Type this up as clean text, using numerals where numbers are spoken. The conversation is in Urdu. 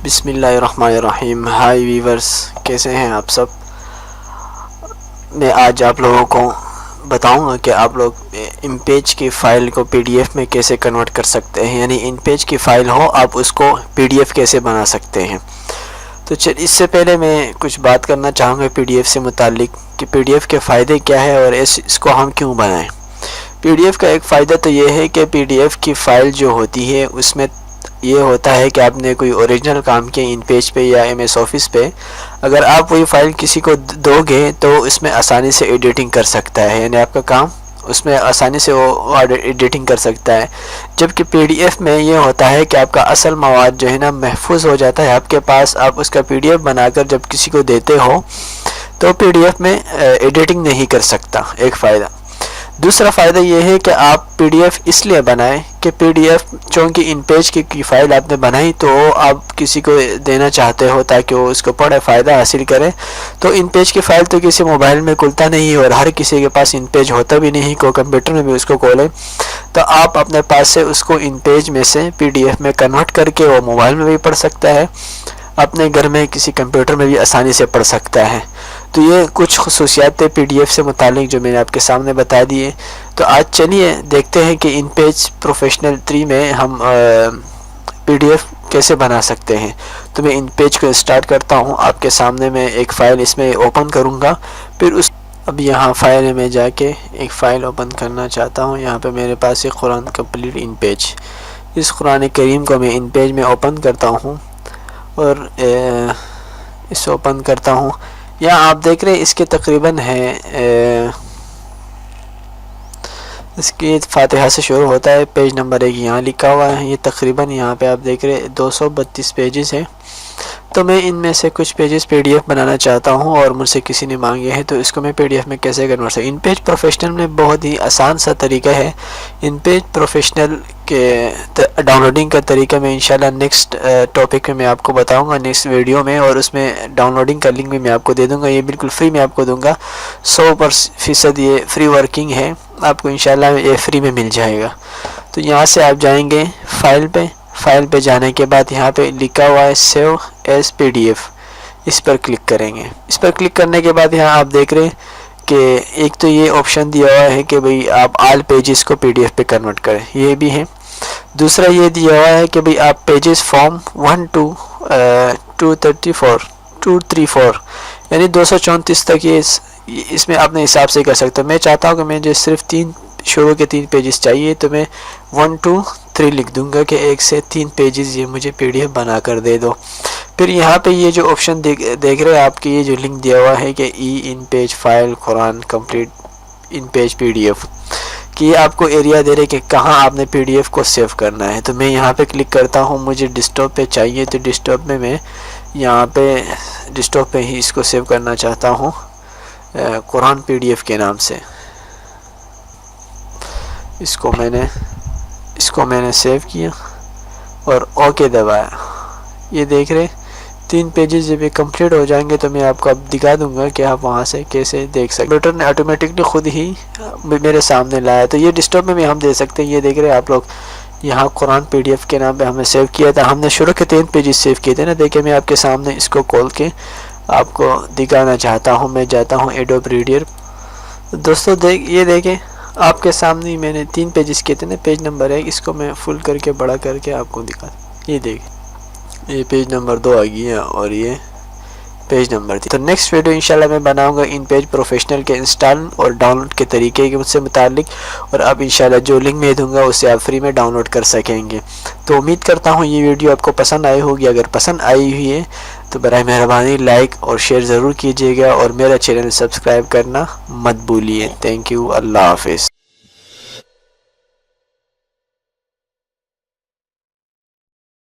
بسم اللہ الرحمن الرحیم۔ ہائی ویورز، کیسے ہیں آپ سب؟ میں آج آپ لوگوں کو بتاؤں گا کہ آپ لوگ ان پیج کی فائل کو پی ڈی ایف میں کیسے کنورٹ کر سکتے ہیں، یعنی ان پیج کی فائل ہو آپ اس کو پی ڈی ایف کیسے بنا سکتے ہیں۔ تو اس سے پہلے میں کچھ بات کرنا چاہوں گا پی ڈی ایف سے متعلق کہ پی ڈی ایف کے فائدے کیا ہے اور اس کو ہم کیوں بنائیں۔ پی ڈی ایف کا ایک فائدہ تو یہ ہے کہ پی ڈی ایف کی فائل جو ہوتی ہے اس میں یہ ہوتا ہے کہ آپ نے کوئی اوریجنل کام کیا ان پیج پہ یا ایم ایس آفس پہ، اگر آپ وہی فائل کسی کو دو گے تو اس میں آسانی سے ایڈیٹنگ کر سکتا ہے، یعنی آپ کا کام اس میں آسانی سے وہ ایڈیٹنگ کر سکتا ہے۔ جبکہ پی ڈی ایف میں یہ ہوتا ہے کہ آپ کا اصل مواد جو ہے نا محفوظ ہو جاتا ہے آپ کے پاس، آپ اس کا پی ڈی ایف بنا کر جب کسی کو دیتے ہو تو پی ڈی ایف میں ایڈیٹنگ نہیں کر سکتا، ایک فائدہ۔ دوسرا فائدہ یہ ہے کہ آپ پی ڈی ایف اس لیے بنائیں کہ پی ڈی ایف چونکہ ان پیج کی فائل آپ نے بنائی تو آپ کسی کو دینا چاہتے ہو تاکہ وہ اس کو پڑھے فائدہ حاصل کرے، تو ان پیج کی فائل تو کسی موبائل میں کھلتا نہیں اور ہر کسی کے پاس ان پیج ہوتا بھی نہیں، کوئی کمپیوٹر میں بھی اس کو کھولے، تو آپ اپنے پاس سے اس کو ان پیج میں سے پی ڈی ایف میں کنورٹ کر کے وہ موبائل میں بھی پڑھ سکتا ہے، اپنے گھر میں کسی کمپیوٹر میں بھی آسانی سے پڑھ سکتا ہے۔ تو یہ کچھ خصوصیات پی ڈی ایف سے متعلق جو میں نے آپ کے سامنے بتا دیے۔ تو آج چلیے دیکھتے ہیں کہ ان پیج پروفیشنل 3 میں ہم پی ڈی ایف کیسے بنا سکتے ہیں۔ تو میں ان پیج کو اسٹارٹ کرتا ہوں، آپ کے سامنے میں ایک فائل اس میں اوپن کروں گا، پھر اب یہاں فائل میں جا کے ایک فائل اوپن کرنا چاہتا ہوں۔ یہاں پہ میرے پاس ایک قرآن کمپلیٹ ان پیج، اس قرآن کریم کو میں ان پیج میں اوپن کرتا ہوں اور اس اوپن کرتا ہوں۔ یہاں آپ دیکھ رہے ہیں اس کے تقریباً ہے اس کی فاتحہ سے شروع ہوتا ہے، پیج نمبر 1 یہاں لکھا ہوا ہے، یہ تقریباً یہاں پہ آپ دیکھ رہے 232 پیجز ہیں۔ تو میں ان میں سے کچھ پیجز پی ڈی ایف بنانا چاہتا ہوں اور مجھ سے کسی نے مانگے ہیں، تو اس کو میں پی ڈی ایف میں کیسے کنورٹ کروں۔ ان پیج پروفیشنل میں بہت ہی آسان سا طریقہ ہے۔ ان پیج پروفیشنل کے ڈاؤن لوڈنگ کا طریقہ میں انشاءاللہ نیکسٹ ٹاپک میں آپ کو بتاؤں گا، نیکسٹ ویڈیو میں، اور اس میں ڈاؤن لوڈنگ کا لنک بھی میں آپ کو دے دوں گا۔ یہ بالکل فری میں آپ کو دوں گا، 100% یہ فری ورکنگ ہے، آپ کو انشاءاللہ یہ فری میں مل جائے گا۔ تو یہاں سے آپ جائیں گے فائل پہ جانے کے بعد یہاں پہ لکھا ہوا ہے save as P D F, اس پر کلک کریں گے۔ اس پر کلک کرنے کے بعد یہاں آپ دیکھ رہے ہیں کہ ایک تو یہ آپشن دیا ہوا ہے کہ بھئی آپ آل پیجز کو پی ڈی ایف پہ کنورٹ کریں، یہ بھی ہے۔ دوسرا یہ دیا ہوا ہے کہ بھئی آپ پیجز فرام 1 to 234 یعنی 234 تک یہ اس میں اپنے حساب سے کر سکتے ہو۔ میں چاہتا ہوں کہ میں جو صرف شروع کے 3 پیجز چاہیے تو میں 1 to 3 لکھ دوں گا کہ 1 سے 3 پیجز یہ مجھے پی ڈی ایف بنا کر دے دو۔ پھر یہاں پہ یہ جو آپشن دیکھ رہے ہیں آپ کی، یہ جو لنک دیا ہوا ہے کہ ان پیج فائل قرآن complete in page P D F, کہ یہ آپ کو ایریا دے رہے کہ کہاں آپ نے پی ڈی ایف کو سیو کرنا ہے۔ تو میں یہاں پہ کلک کرتا ہوں، مجھے ڈیسکٹاپ پہ چاہیے تو ڈیسکٹاپ میں یہاں پہ ڈیسکٹاپ پہ ہی اس کو سیو کرنا چاہتا ہوں قرآن پی ڈی ایف کے نام سے۔ اس کو میں نے سیو کیا اور اوکے دبایا۔ یہ دیکھ رہے 3 پیجز جب یہ کمپلیٹ ہو جائیں گے تو میں آپ کو اب دکھا دوں گا کہ آپ وہاں سے کیسے دیکھ سکتے۔ کمپیوٹر نے آٹومیٹکلی خود ہی میرے سامنے لایا، تو یہ ڈیسکٹاپ میں بھی ہم دے سکتے ہیں۔ یہ دیکھ رہے آپ لوگ یہاں قرآن پی ڈی ایف کے نام پہ ہم نے سیو کیا تھا، ہم نے شروع کے 3 پیجز سیو کیے تھے نا۔ دیکھیں میں آپ کے سامنے اس کو کھول کے آپ کو دکھانا چاہتا ہوں۔ میں جاتا ہوں ایڈوب ریڈر۔ دوستو یہ دیکھیں آپ کے سامنے ہی میں نے 3 پیجز کیے تھے نا، پیج نمبر 1 اس کو میں فل کر کے بڑا کر کے آپ کو دکھا، یہ دیکھیں یہ پیج نمبر 2 آ گئی ہے اور یہ پیج نمبر 3۔ تو نیکسٹ ویڈیو انشاءاللہ میں بناؤں گا ان پیج پروفیشنل کے انسٹال اور ڈاؤن لوڈ کے طریقے کے سے متعلق، اور اب انشاءاللہ جو لنک میں دوں گا اس سے آپ فری میں ڈاؤن لوڈ کر سکیں گے۔ تو امید کرتا ہوں یہ ویڈیو آپ کو پسند آئی ہوگی۔ اگر پسند آئی ہوئی ہے تو برائے مہربانی لائک اور شیئر ضرور کیجیے گا، اور میرا چینل سبسکرائب کرنا مت بھولیے۔ تھینک یو، اللہ حافظ۔